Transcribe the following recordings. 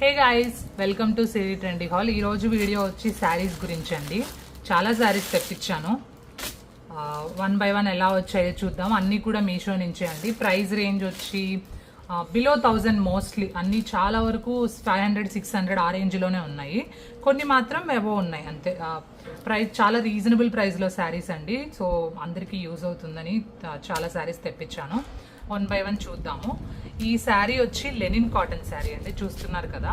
Hey guys, welcome to Siri trendy hall. ఈరోజు video వచ్చి శారీస్ గురించి అండి. చాలా శారీస్ తెప్పించాను. వన్ బై వన్ ఎలా వచ్చాయో చూద్దాం. అన్నీ కూడా మీషో నుంచే అండి. ప్రైస్ రేంజ్ వచ్చి బిలో 1000 మోస్ట్లీ. అన్నీ చాలా వరకు 500-600 ఆ రేంజ్లోనే ఉన్నాయి. కొన్ని మాత్రం ఎవో ఉన్నాయి అంతే. ప్రైస్ చాలా రీజనబుల్ ప్రైస్లో శారీస్ అండి. సో అందరికీ యూజ్ అవుతుందని చాలా శారీస్ తెప్పించాను. వన్ బై వన్ చూద్దాము. ఈ శారీ వచ్చి లెనిన్ కాటన్ శారీ అండి. చూస్తున్నారు కదా,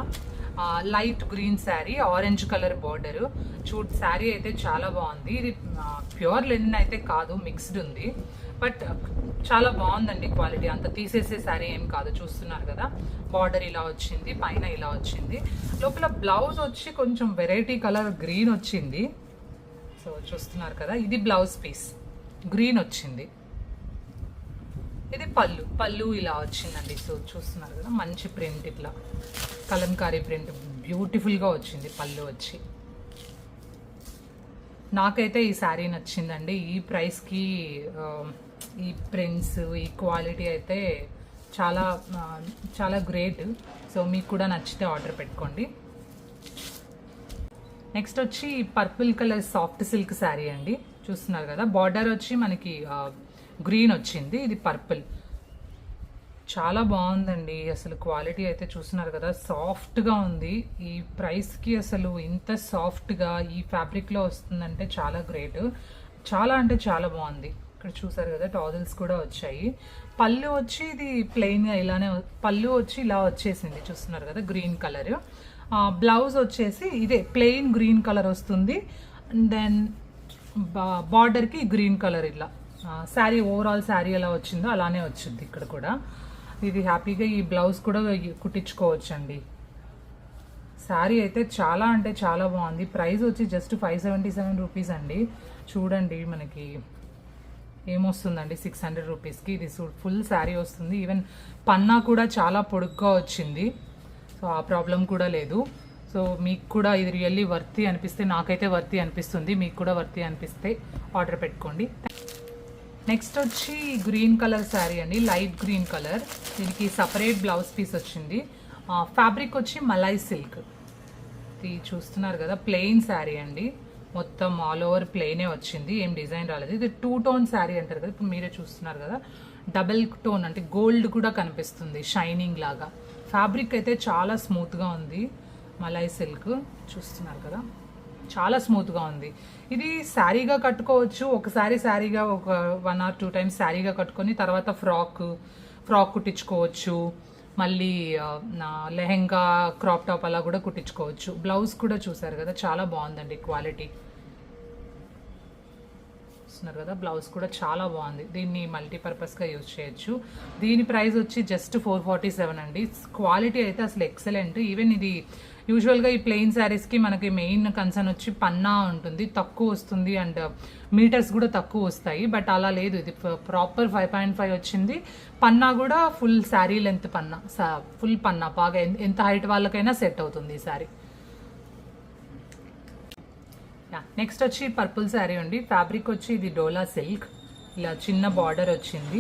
light green sari, orange colour border. Sari అయితే చాలా బాగుంది. ఇది ప్యూర్ లెనిన్ అయితే కాదు, మిక్స్డ్ ఉంది. బట్ చాలా బాగుందండి క్వాలిటీ. అంత తీసేసే శారీ ఏం కాదు. చూస్తున్నారు కదా, బార్డర్ ఇలా వచ్చింది, పైన ఇలా వచ్చింది. లోపల బ్లౌజ్ వచ్చి కొంచెం వెరైటీ కలర్ గ్రీన్ వచ్చింది. సో చూస్తున్నారు కదా, ఇది బ్లౌజ్ పీస్ గ్రీన్ వచ్చింది. ఇది పళ్ళు ఇలా వచ్చిందండి. సో చూస్తున్నారు కదా, మంచి ప్రింట్, ఇట్లా కలంకారీ ప్రింట్ బ్యూటిఫుల్గా వచ్చింది పళ్ళు వచ్చి. నాకైతే ఈ శారీ నచ్చిందండి. ఈ ప్రైస్కి ఈ ప్రింట్స్, ఈ క్వాలిటీ అయితే చాలా చాలా గ్రేట్. సో మీకు కూడా నచ్చితే ఆర్డర్ పెట్టుకోండి. నెక్స్ట్ వచ్చి purple colour soft silk sari అండి. చూస్తున్నారు కదా, బార్డర్ వచ్చి మనకి గ్రీన్ వచ్చింది. ఇది పర్పుల్. చాలా బాగుందండి. అసలు క్వాలిటీ అయితే చూస్తున్నారు కదా, సాఫ్ట్గా ఉంది. ఈ ప్రైస్కి అసలు ఇంత సాఫ్ట్గా ఈ ఫ్యాబ్రిక్లో వస్తుందంటే చాలా గ్రేట్. చాలా అంటే చాలా బాగుంది. ఇక్కడ చూసారు కదా, టాజల్స్ కూడా వచ్చాయి. పళ్ళు వచ్చి ఇది ప్లెయిన్గా ఇలానే, పళ్ళు వచ్చి ఇలా వచ్చేసింది. చూస్తున్నారు కదా, గ్రీన్ కలర్. బ్లౌజ్ వచ్చేసి ఇదే ప్లెయిన్ గ్రీన్ కలర్ వస్తుంది. దెన్ బార్డర్కి గ్రీన్ కలర్ ఇలా. శారీ ఓవరాల్ శారీ ఎలా వచ్చిందో అలానే వచ్చింది ఇక్కడ కూడా. ఇది హ్యాపీగా ఈ బ్లౌజ్ కూడా కుట్టించుకోవచ్చు అండి. శారీ అయితే చాలా అంటే చాలా బాగుంది. ప్రైస్ వచ్చి జస్ట్ 577 రూపీస్ అండి. చూడండి, మనకి ఏమొస్తుందండి 600 రూపీస్కి. ఇది ఫుల్ శారీ వస్తుంది. ఈవెన్ పన్నా కూడా చాలా పొడుగ్గా వచ్చింది. సో ఆ ప్రాబ్లం కూడా లేదు. సో మీకు కూడా ఇది రియల్లీ వర్తి అనిపిస్తే, నాకైతే వర్తి అనిపిస్తుంది, మీకు కూడా వర్తి అనిపిస్తే ఆర్డర్ పెట్టుకోండి. నెక్స్ట్ వచ్చి గ్రీన్ కలర్ శారీ అండి, లైట్ గ్రీన్ కలర్. దీనికి సపరేట్ బ్లౌజ్ పీస్ వచ్చింది. ఫ్యాబ్రిక్ వచ్చి మలై సిల్క్. ఇది చూస్తున్నారు కదా, ప్లెయిన్ శారీ అండి. మొత్తం ఆల్ ఓవర్ ప్లెయినే వచ్చింది, ఏం డిజైన్ రాలేదు. ఇది 2 టోన్ శారీ అంటారు కదా, ఇప్పుడు మీరే చూస్తున్నారు కదా, డబుల్ టోన్ అంటే గోల్డ్ కూడా కనిపిస్తుంది, షైనింగ్ లాగా. ఫ్యాబ్రిక్ అయితే చాలా స్మూత్గా ఉంది. మలై సిల్క్ చూస్తున్నారు కదా, చాలా స్మూత్గా ఉంది. ఇది శారీగా కట్టుకోవచ్చు. ఒకసారి శారీగా ఒక 1 or 2 టైమ్స్ శారీగా కట్టుకొని తర్వాత ఫ్రాక్ కుట్టించుకోవచ్చు. మళ్ళీ లెహెంగా, క్రాప్ టాప్ అలా కూడా కుట్టించుకోవచ్చు. బ్లౌజ్ కూడా చూసారు కదా, చాలా బాగుందండి క్వాలిటీ. చూస్తున్నారు కదా, బ్లౌజ్ కూడా చాలా బాగుంది. దీన్ని మల్టీపర్పస్గా యూజ్ చేయొచ్చు. దీని ప్రైస్ వచ్చి జస్ట్ 447 అండి. క్వాలిటీ అయితే అసలు ఎక్సలెంట్. ఈవెన్ ఇది యూజువల్గా ఈ ప్లెయిన్ శారీస్కి మనకి మెయిన్ కన్సర్న్ వచ్చి పన్నా ఉంటుంది, తక్కువ వస్తుంది, అండ్ మీటర్స్ కూడా తక్కువ వస్తాయి. బట్ అలా లేదు, ఇది ప్రాపర్ 5.5 వచ్చింది. పన్నా కూడా ఫుల్ శారీ లెంత్ పన్నా, ఫుల్ పన్నా, బాగా ఎంత హైట్ వాళ్ళకైనా సెట్ అవుతుంది ఈ శారీ. నెక్స్ట్ వచ్చి పర్పుల్ శారీ అండి. ఫ్యాబ్రిక్ వచ్చి ఇది డోలా సిల్క్. ఇలా చిన్న బార్డర్ వచ్చింది.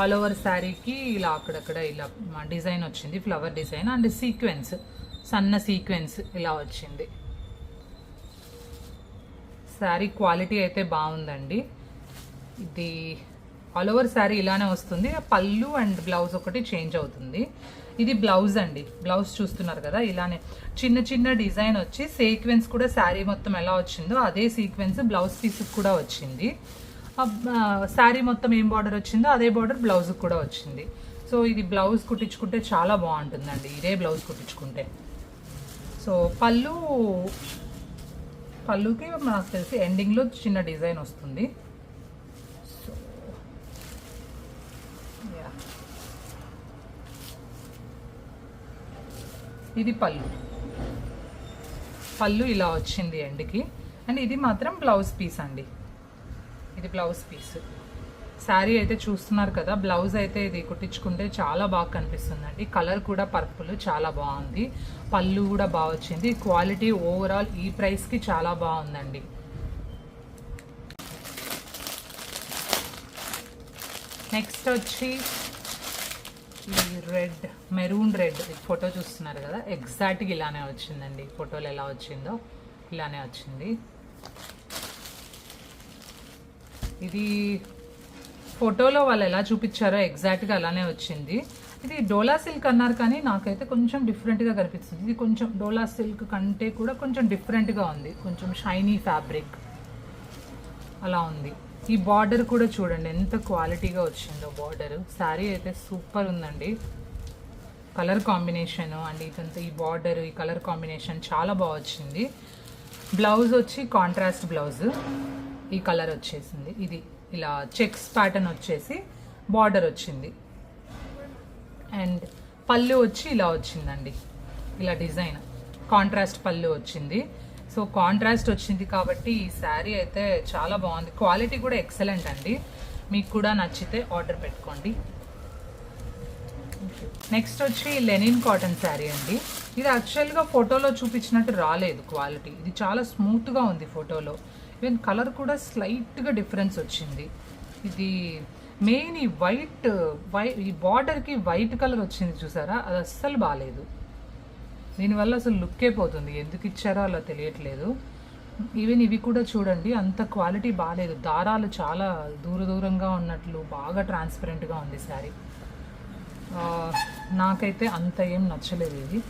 ఆల్ ఓవర్ శారీకి ఇలా అక్కడక్కడ ఇలా డిజైన్ వచ్చింది, ఫ్లవర్ డిజైన్ అండ్ సీక్వెన్స్, సన్న సీక్వెన్స్ ఇలా వచ్చింది. శారీ క్వాలిటీ అయితే బాగుందండి. ఇది ఆల్ ఓవర్ శారీ ఇలానే వస్తుంది. పళ్ళు అండ్ బ్లౌజ్ ఒకటి చేంజ్ అవుతుంది. ఇది బ్లౌజ్ అండి. బ్లౌజ్ చూస్తున్నారు కదా, ఇలానే చిన్న చిన్న డిజైన్ వచ్చి సీక్వెన్స్ కూడా శారీ మొత్తం ఎలా వచ్చిందో అదే సీక్వెన్స్ బ్లౌజ్ పీస్ కూడా వచ్చింది. శారీ మొత్తం ఏం బార్డర్ వచ్చిందో అదే బార్డర్ బ్లౌజ్ కూడా వచ్చింది. సో ఇది బ్లౌజ్ కుట్టించుకుంటే చాలా బాగుంటుందండి, ఇదే బ్లౌజ్ కుట్టించుకుంటే. సో పళ్ళుకి నాకు తెలిసి ఎండింగ్లో చిన్న డిజైన్ వస్తుంది. సో ఇది పళ్ళు ఇలా వచ్చింది ఎండ్కి. అండ్ ఇది మాత్రం బ్లౌజ్ పీస్ అండి. ఇది బ్లౌజ్ పీస్. శారీ అయితే చూస్తున్నారు కదా, బ్లౌజ్ అయితే ఇది కుట్టించుకుంటే చాలా బాగా కనిపిస్తుందండి. కలర్ కూడా పర్పుల్ చాలా బాగుంది. పళ్ళు కూడా బాగా వచ్చింది. క్వాలిటీ ఓవరాల్ ఈ ప్రైస్కి చాలా బాగుందండి. నెక్స్ట్ వచ్చి ఈ రెడ్, మెరూన్ రెడ్ ఫోటో చూస్తున్నారు కదా, ఎగ్జాక్ట్గా ఇలానే వచ్చిందండి. ఫోటోలో ఎలా వచ్చిందో ఇలానే వచ్చింది. ఇది ఫోటోలో వాళ్ళు ఎలా చూపించారో ఎగ్జాక్ట్గా అలానే వచ్చింది. ఇది డోలా సిల్క్ అన్నారు కానీ నాకైతే కొంచెం డిఫరెంట్గా కనిపిస్తుంది. ఇది కొంచెం డోలా సిల్క్ కంటే కూడా కొంచెం డిఫరెంట్గా ఉంది, కొంచెం షైనీ ఫ్యాబ్రిక్ అలా ఉంది. ఈ బార్డర్ కూడా చూడండి ఎంత క్వాలిటీగా వచ్చిందో బార్డర్. శారీ అయితే సూపర్ ఉందండి. కలర్ కాంబినేషన్ అండ్ ఇదంతా ఈ బార్డర్, ఈ కలర్ కాంబినేషన్ చాలా బాగా వచ్చింది. బ్లౌజ్ వచ్చి కాంట్రాస్ట్ బ్లౌజ్, ఈ కలర్ వచ్చేసింది. ఇది ఇలా చెక్స్ ప్యాటర్న్ వచ్చేసి బార్డర్ వచ్చింది. అండ్ పళ్ళు వచ్చి ఇలా వచ్చిందండి, ఇలా డిజైన్ కాంట్రాస్ట్ పళ్ళు వచ్చింది. సో కాంట్రాస్ట్ వచ్చింది కాబట్టి ఈ శారీ అయితే చాలా బాగుంది. క్వాలిటీ కూడా ఎక్సలెంట్ అండి. మీకు కూడా నచ్చితే ఆర్డర్ పెట్టుకోండి. నెక్స్ట్ వచ్చి లెనిన్ కాటన్ శారీ అండి. ఇది యాక్చువల్గా ఫోటోలో చూపించినట్టు రాలేదు క్వాలిటీ. ఇది చాలా స్మూత్గా ఉంది ఫోటోలో. ఈవెన్ కలర్ కూడా స్లైట్గా డిఫరెన్స్ వచ్చింది. ఇది మెయిన్ ఈ ఈ బార్డర్కి వైట్ కలర్ వచ్చింది చూసారా, అది అస్సలు బాగాలేదు. దీనివల్ల అసలు లుక్కే పోతుంది. ఎందుకు ఇచ్చారో అలా తెలియట్లేదు. ఈవెన్ ఇవి కూడా చూడండి అంత క్వాలిటీ బాగాలేదు. దారాలు చాలా దూరంగా ఉన్నట్లు బాగా ట్రాన్స్పరెంట్గా ఉంది శారీ. నాకైతే అంత ఏం నచ్చలేదు ఇది.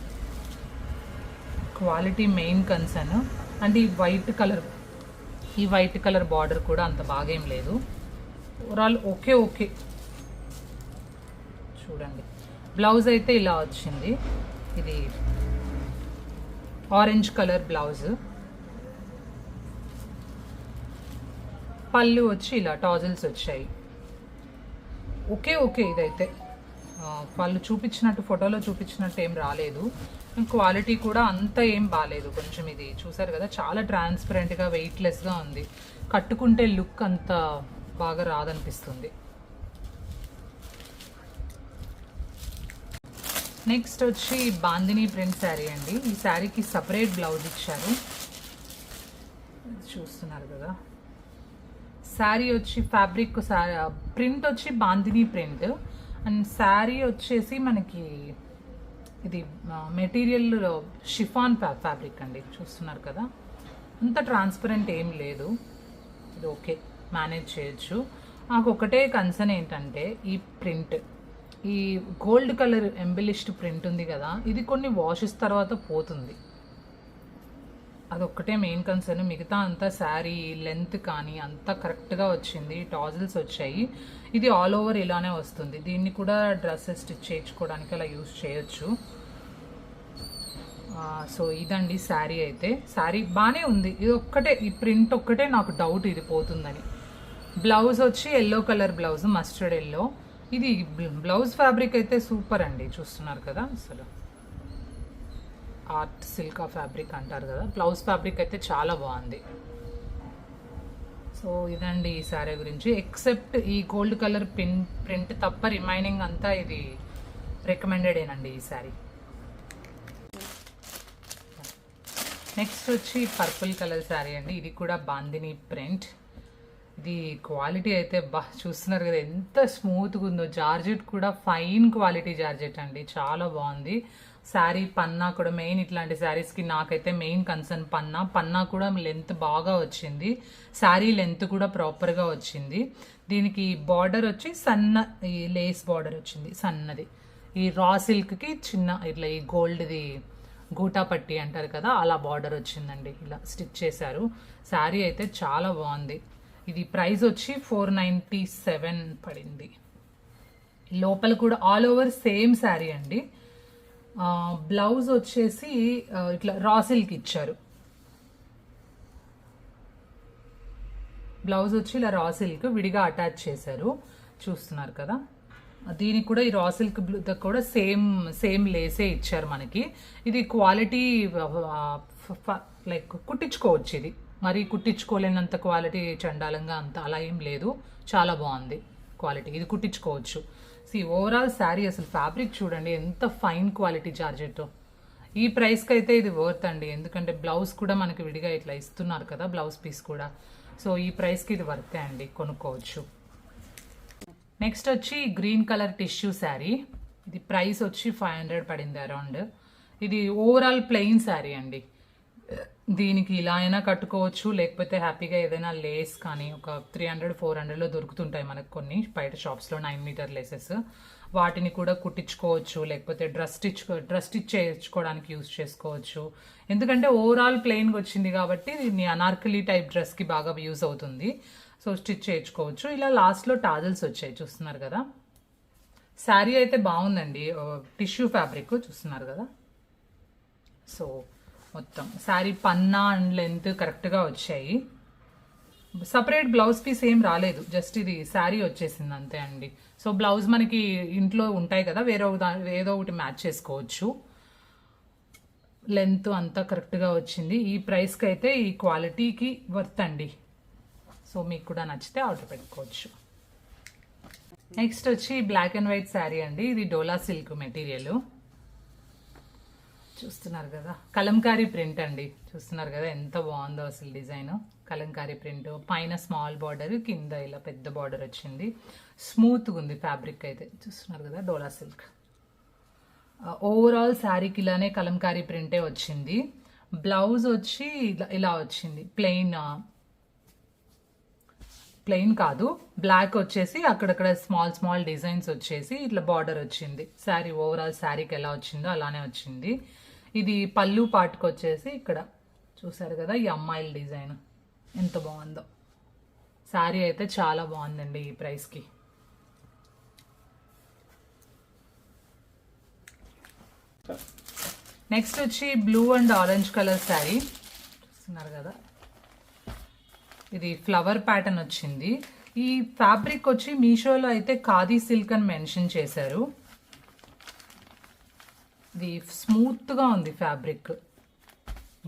Quality main concern. అండ్ ఈ వైట్ కలర్ బార్డర్ కూడా అంత బాగేం లేదు. Overall okay. చూడండి బ్లౌజ్ అయితే ఇలా వచ్చింది. ఇది ఆరెంజ్ కలర్ బ్లౌజ్, పళ్ళు వచ్చి ఇలా టాజిల్స్ వచ్చాయి. ఓకే ఇదైతే వాళ్ళు చూపించినట్టు ఫోటోలో చూపించినట్టు ఏం రాలేదు. క్వాలిటీ కూడా అంత ఏం బాగాలేదు. కొంచెం ఇది చూసారు కదా చాలా ట్రాన్స్పరెంట్గా వెయిట్లెస్గా ఉంది. కట్టుకుంటే లుక్ అంత బాగా రాదనిపిస్తుంది. నెక్స్ట్ వచ్చి బాందిని ప్రింట్ శారీ అండి. ఈ శారీకి సపరేట్ బ్లౌజ్ ఇచ్చారు, చూస్తున్నారు కదా. శారీ వచ్చి ఫ్యాబ్రిక్ ప్రింట్ వచ్చి బాందిని ప్రింట్ అండ్ శారీ వచ్చేసి మనకి ఇది మెటీరియల్ షిఫాన్ ఫ్యాబ్రిక్ అండి. చూస్తున్నారు కదా అంత ట్రాన్స్పరెంట్ ఏం లేదు. ఇది ఓకే, మేనేజ్ చేయొచ్చు. నాకు ఒకటే కన్సర్న్ ఏంటంటే ఈ ప్రింట్, ఈ గోల్డ్ కలర్ ఎంబిలిష్డ్ ప్రింట్ ఉంది కదా, ఇది కొన్ని వాషెస్ తర్వాత పోతుంది. అదొక్కటే మెయిన్ కన్సర్న్. మిగతా అంతా శారీ లెంత్ కానీ అంతా కరెక్ట్గా వచ్చింది. టాజిల్స్ వచ్చాయి. ఇది ఆల్ ఓవర్ ఇలానే వస్తుంది. దీన్ని కూడా డ్రెస్సెస్ స్టిచ్ చేయించుకోవడానికి అలా యూస్ చేయొచ్చు. సో ఇదండి శారీ అయితే. శారీ బాగానే ఉంది. ఇది ఒక్కటే, ఈ ప్రింట్ ఒక్కటే నాకు డౌట్ ఇది పోతుందని. బ్లౌజ్ వచ్చి yellow colour blouse, mustard yellow. ఇది బ్లౌజ్ ఫ్యాబ్రిక్ అయితే సూపర్ అండి. చూస్తున్నారు కదా అసలు ఆర్ట్ సిల్క్ ఫ్యాబ్రిక్ అంటారు కదా, బ్లౌజ్ ఫ్యాబ్రిక్ అయితే చాలా బాగుంది. సో ఇదండి ఈ శారీ గురించి. ఎక్సెప్ట్ ఈ గోల్డ్ కలర్ ప్రింట్ తప్ప రిమైనింగ్ అంతా ఇది రికమెండెడ్ ఏనండి ఈ శారీ. నెక్స్ట్ వచ్చి పర్పుల్ కలర్ శారీ అండి. ఇది కూడా బాందిని ప్రింట్. ఇది క్వాలిటీ అయితే చూస్తున్నారు కదా ఎంత స్మూత్గా ఉందో. జార్జెట్ కూడా ఫైన్ క్వాలిటీ జార్జెట్ అండి, చాలా బాగుంది. శారీ పన్నా కూడా మెయిన్ ఇట్లాంటి శారీస్కి నాకైతే మెయిన్ కన్సర్న్ పన్నా కూడా లెంత్ బాగా వచ్చింది. శారీ లెంత్ కూడా ప్రాపర్గా వచ్చింది. దీనికి బార్డర్ వచ్చి ఈ లేస్ బార్డర్ వచ్చింది సన్నది. ఈ రా సిల్క్కి చిన్న ఇట్లా ఈ గోల్డ్ది గూటా పట్టి అంటారు కదా, అలా బార్డర్ వచ్చిందండి. ఇలా స్టిచ్ చేశారు. శారీ అయితే చాలా బాగుంది. ఇది ప్రైస్ వచ్చి 497 పడింది. లోపల కూడా ఆల్ ఓవర్ సేమ్ శారీ అండి. బ్లౌజ్ వచ్చేసి ఇట్లా రా సిల్క్ ఇచ్చారు. బ్లౌజ్ వచ్చి ఇలా రా సిల్క్ విడిగా అటాచ్ చేశారు. చూస్తున్నారు కదా. దీనికి కూడా ఈ రా సిల్క్ కూడా సేమ్ లేసే ఇచ్చారు మనకి. ఇది క్వాలిటీ లైక్ కుట్టించుకోవచ్చు. ఇది మరి కుట్టించుకోలేనంత క్వాలిటీ చండాలంగా అంత అలా ఏం లేదు, చాలా బాగుంది క్వాలిటీ. ఇది కుట్టించుకోవచ్చు. ఓవరాల్ శారీ అసలు ఫ్యాబ్రిక్ చూడండి ఎంత ఫైన్ క్వాలిటీ జార్జెట్. ఈ ప్రైస్కి అయితే ఇది వర్త్ అండి, ఎందుకంటే బ్లౌజ్ కూడా మనకి విడిగా ఇట్లా ఇస్తున్నారు కదా, బ్లౌజ్ పీస్ కూడా. సో ఈ ప్రైస్కి ఇది వర్తే అండి, కొనుక్కోవచ్చు. నెక్స్ట్ వచ్చి గ్రీన్ కలర్ టిష్యూ శారీ. ఇది ప్రైస్ వచ్చి 500 పడింది అరౌండ్. ఇది ఓవరాల్ ప్లెయిన్ శారీ అండి. దీనికి ఇలా అయినా కట్టుకోవచ్చు, లేకపోతే హ్యాపీగా ఏదైనా లేస్ కానీ ఒక 300-400లో దొరుకుతుంటాయి మనకు కొన్ని బయట షాప్స్లో 9 మీటర్ లేసెస్. వాటిని కూడా కుట్టించుకోవచ్చు, లేకపోతే డ్రెస్ స్టిచ్ చేయించుకోవడానికి యూజ్ చేసుకోవచ్చు. ఎందుకంటే ఓవరాల్ ప్లెయిన్గా వచ్చింది కాబట్టి దీన్ని అనార్కలి టైప్ డ్రెస్కి బాగా యూజ్ అవుతుంది. సో స్టిచ్ చేయించుకోవచ్చు. ఇలా లాస్ట్లో టాజల్స్ వచ్చాయి, చూస్తున్నారు కదా. శారీ అయితే బాగుందండి, టిష్యూ ఫ్యాబ్రిక్ చూస్తున్నారు కదా. సో మొత్తం శారీ పన్నా అండ్ లెంత్ కరెక్ట్గా వచ్చాయి. సపరేట్ బ్లౌజ్ పీస్ ఏం రాలేదు, జస్ట్ ఇది శారీ వచ్చేసింది అంతే అండి. సో బ్లౌజ్ మనకి ఇంట్లో ఉంటాయి కదా, ఏదో ఒకటి మ్యాచ్ చేసుకోవచ్చు. లెంత్ అంతా కరెక్ట్గా వచ్చింది. ఈ ప్రైస్కి అయితే ఈ క్వాలిటీకి వర్త్ అండి. సో మీకు కూడా నచ్చితే ఆర్డర్ పెట్టుకోవచ్చు. నెక్స్ట్ వచ్చి బ్లాక్ అండ్ వైట్ శారీ అండి. ఇది డోలా సిల్క్ మెటీరియల్, చూస్తున్నారు కదా. కలంకారీ ప్రింట్ అండి, చూస్తున్నారు కదా ఎంత బాగుందో అసలు డిజైన్. కలంకారీ ప్రింట్, పైన స్మాల్ బార్డర్, కింద ఇలా పెద్ద బార్డర్ వచ్చింది. స్మూత్గా ఉంది ఫ్యాబ్రిక్ అయితే, చూస్తున్నారు కదా. డోలా సిల్క్ ఓవరాల్ శారీకి ఇలానే కలంకారీ ప్రింటే వచ్చింది. బ్లౌజ్ వచ్చి ఇలా వచ్చింది, ప్లెయిన్ కాదు, బ్లాక్ వచ్చేసి అక్కడక్కడ స్మాల్ డిజైన్స్ వచ్చేసి ఇట్లా బార్డర్ వచ్చింది. శారీ ఓవరాల్ శారీకి ఎలా వచ్చిందో అలానే వచ్చింది. ఇది పళ్ళు పాటుకు వచ్చేసి ఇక్కడ చూసారు కదా, ఈ అమ్మాయిల డిజైన్ ఎంత బాగుందో. శారీ అయితే చాలా బాగుందండి ఈ ప్రైస్కి. నెక్స్ట్ వచ్చి blue and orange colour sari, చూస్తున్నారు కదా. ఇది ఫ్లవర్ ప్యాటర్న్ వచ్చింది. ఈ ఫ్యాబ్రిక్ వచ్చి మీషోలో అయితే ఖాదీ సిల్క్ అని మెన్షన్ చేశారు. ఇది స్మూత్గా ఉంది ఫ్యాబ్రిక్.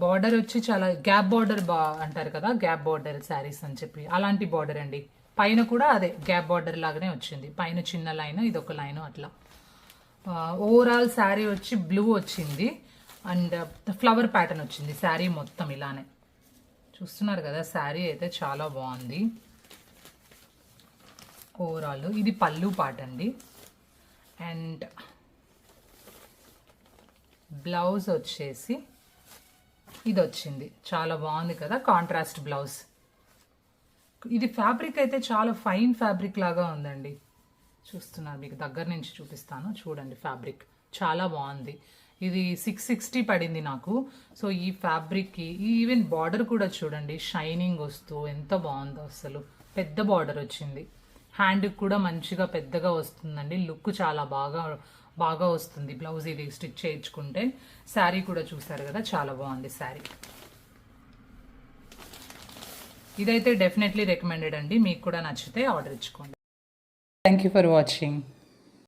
బార్డర్ వచ్చి చాలా గ్యాప్ బార్డర్ అంటారు కదా, గ్యాప్ బార్డర్ శారీస్ అని చెప్పి అలాంటి బార్డర్ అండి. పైన కూడా అదే గ్యాప్ బార్డర్ లాగానే వచ్చింది, పైన చిన్న లైన్, ఇది ఒక లైన్ అట్లా. ఓవరాల్ శారీ వచ్చి బ్లూ వచ్చింది అండ్ ఫ్లవర్ ప్యాటర్న్ వచ్చింది శారీ మొత్తం ఇలానే, చూస్తున్నారు కదా. శారీ అయితే చాలా బాగుంది ఓవరాల్. ఇది పళ్ళు పార్ట్ అండి. అండ్ బ్లౌజ్ వచ్చేసి ఇది వచ్చింది, చాలా బాగుంది కదా, కాంట్రాస్ట్ బ్లౌజ్. ఇది ఫ్యాబ్రిక్ అయితే చాలా ఫైన్ ఫ్యాబ్రిక్ లాగా ఉందండి, చూస్తున్నారు. మీకు దగ్గర నుంచి చూపిస్తాను చూడండి. ఫ్యాబ్రిక్ చాలా బాగుంది. ఇది 660 పడింది నాకు. సో ఈ ఫ్యాబ్రిక్కి ఈవెన్ బార్డర్ కూడా చూడండి, షైనింగ్ వస్తూ ఎంత బాగుందో అసలు. పెద్ద బార్డర్ వచ్చింది, హ్యాండ్కి కూడా మంచిగా పెద్దగా వస్తుందండి. లుక్ చాలా బాగా వస్తుంది బ్లౌజ్ ఇది స్టిచ్ చేయించుకుంటే. శారీ కూడా చూసారు కదా, చాలా బాగుంది శారీ. ఇదైతే డెఫినెట్లీ రికమెండెడ్ అండి, మీకు కూడా నచ్చితే ఆర్డర్ ఇచ్చుకోండి. Thank you for watching.